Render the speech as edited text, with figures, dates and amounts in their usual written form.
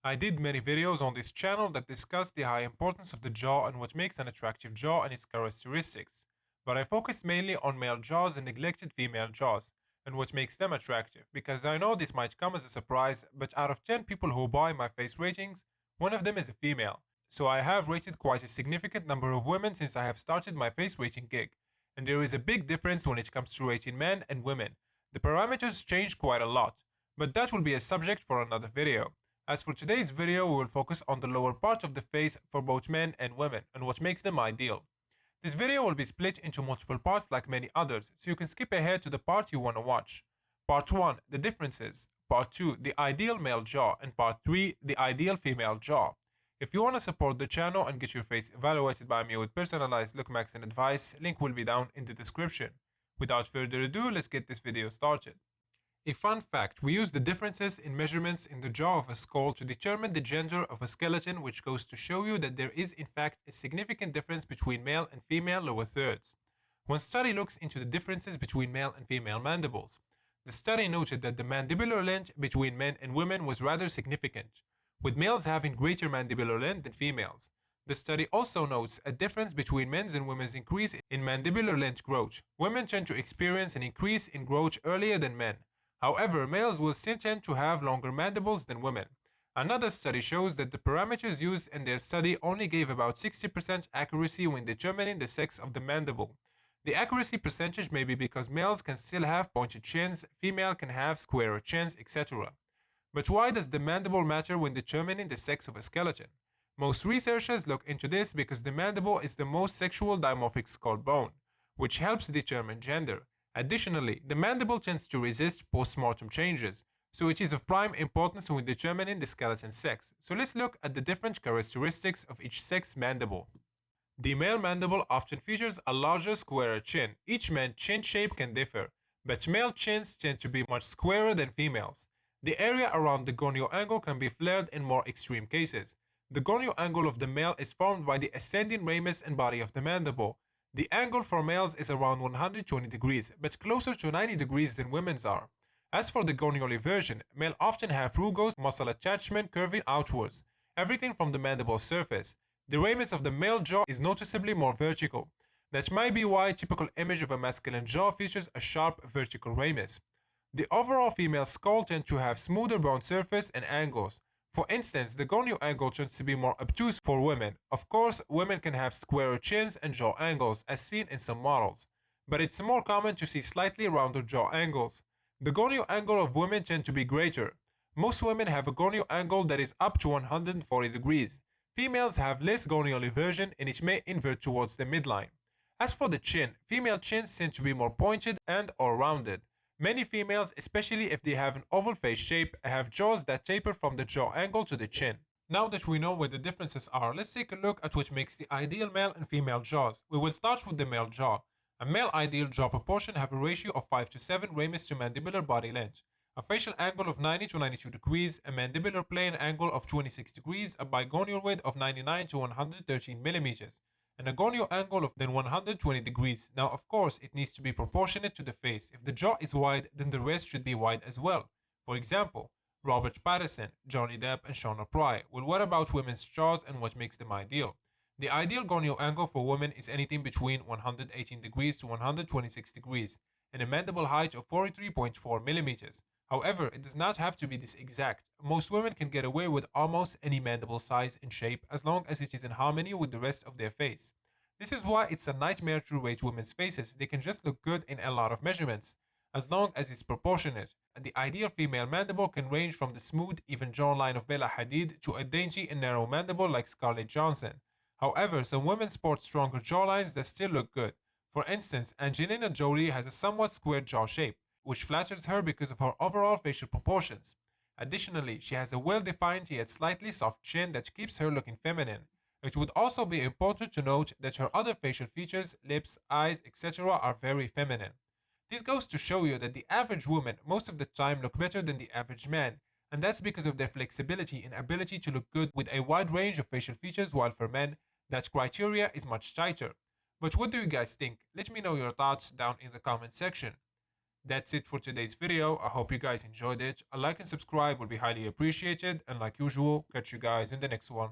I did many videos on this channel that discuss the high importance of the jaw and what makes an attractive jaw and its characteristics, but I focused mainly on male jaws and neglected female jaws and what makes them attractive, because I know this might come as a surprise, but out of 10 people who buy my face ratings, one of them is a female. So I have rated quite a significant number of women since I have started my face rating gig, and there is a big difference when it comes to rating men and women. The parameters change quite a lot, but that will be a subject for another video. As for today's video, we will focus on the lower part of the face for both men and women and what makes them ideal. This video will be split into multiple parts like many others, so you can skip ahead to the part you want to watch. Part 1, the differences. Part 2, the ideal male jaw. And Part 3, the ideal female jaw. If you want to support the channel and get your face evaluated by me with personalized look max and advice, link will be down in the description. Without further ado, let's get this video started. A fun fact, we use the differences in measurements in the jaw of a skull to determine the gender of a skeleton, which goes to show you that there is in fact a significant difference between male and female lower thirds. One study looks into the differences between male and female mandibles. The study noted that the mandibular length between men and women was rather significant, with males having greater mandibular length than females. The study also notes a difference between men's and women's increase in mandibular length growth. Women tend to experience an increase in growth earlier than men. However, males will still tend to have longer mandibles than women. Another study shows that the parameters used in their study only gave about 60% accuracy when determining the sex of the mandible. The accuracy percentage may be because males can still have pointed chins, female can have squarer chins, etc. But why does the mandible matter when determining the sex of a skeleton? Most researchers look into this because the mandible is the most sexual dimorphic skull bone, which helps determine gender. Additionally, the mandible tends to resist post-mortem changes, so it is of prime importance when determining the skeleton's sex. So let's look at the different characteristics of each sex mandible. The male mandible often features a larger, squarer chin. Each man's chin shape can differ, but male chins tend to be much squarer than females. The area around the gonio angle can be flared in more extreme cases. The gonio angle of the male is formed by the ascending ramus and body of the mandible. The angle for males is around 120 degrees, but closer to 90 degrees than women's are. As for the gonial eversion, males often have rugose muscle attachment curving outwards, everything from the mandible surface. The ramus of the male jaw is noticeably more vertical. That might be why a typical image of a masculine jaw features a sharp vertical ramus. The overall female skull tends to have smoother bone surface and angles. For instance, the gonio angle tends to be more obtuse for women. Of course, women can have squarer chins and jaw angles, as seen in some models, but it's more common to see slightly rounder jaw angles. The gonio angle of women tend to be greater. Most women have a gonio angle that is up to 140 degrees. Females have less gonial eversion and it may invert towards the midline. As for the chin, female chins tend to be more pointed and or rounded. Many females, especially if they have an oval face shape, have jaws that taper from the jaw angle to the chin. Now that we know where the differences are, let's take a look at what makes the ideal male and female jaws. We will start with the male jaw. A male ideal jaw proportion have a ratio of 5 to 7 ramus to mandibular body length, a facial angle of 90 to 92 degrees, a mandibular plane angle of 26 degrees, a bigonial width of 99 to 113 millimeters, and a gonio angle of then 120 degrees. Now, of course, it needs to be proportionate to the face. If the jaw is wide, then the rest should be wide as well. For example, Robert Pattinson, Johnny Depp, and Shauna Pry. Well, what about women's jaws and what makes them ideal? The ideal gonio angle for women is anything between 118 degrees to 126 degrees, and a mandible height of 43.4 millimeters. However, it does not have to be this exact. Most women can get away with almost any mandible size and shape as long as it is in harmony with the rest of their face. This is why it's a nightmare to rate women's faces. They can just look good in a lot of measurements, as long as it's proportionate. The ideal female mandible can range from the smooth, even jawline of Bella Hadid to a dainty and narrow mandible like Scarlett Johansson. However, some women sport stronger jawlines that still look good. For instance, Angelina Jolie has a somewhat square jaw shape, which flatters her because of her overall facial proportions. Additionally, she has a well-defined yet slightly soft chin that keeps her looking feminine. It would also be important to note that her other facial features, lips, eyes, etc. are very feminine. This goes to show you that the average woman most of the time look better than the average man, and that's because of their flexibility and ability to look good with a wide range of facial features, while for men, that criteria is much tighter. But what do you guys think? Let me know your thoughts down in the comment section. That's it for today's video. I hope you guys enjoyed it. A like and subscribe will be highly appreciated. And like usual, catch you guys in the next one.